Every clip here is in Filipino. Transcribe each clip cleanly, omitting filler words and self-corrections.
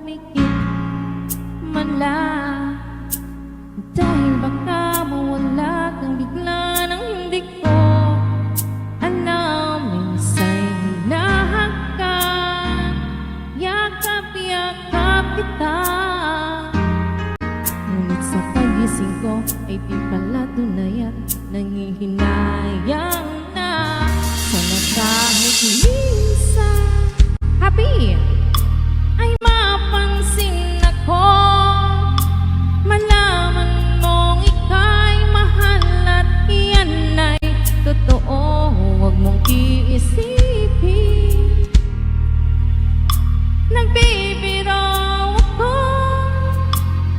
pumikit man lang. Dahil baka mawala kang bigla ng hindi ko alam. Minsa'y hinahakan, yakap-yakap kita. Ngunit sa pagising ko ay di pala tunay at nangihinayang na. Sana kahit minsan, happy, ay mapansin ako, malaman mong ika'y mahal at iyan ay totoo. Huwag mong iisipin, nagbibiro ako.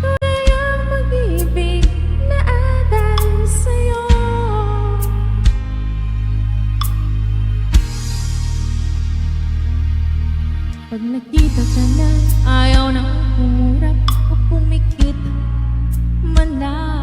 Tunay ang pag-ibig na atal sa'yo. Pag nakita ka na, ayaw nang humurap o pumikit man lang.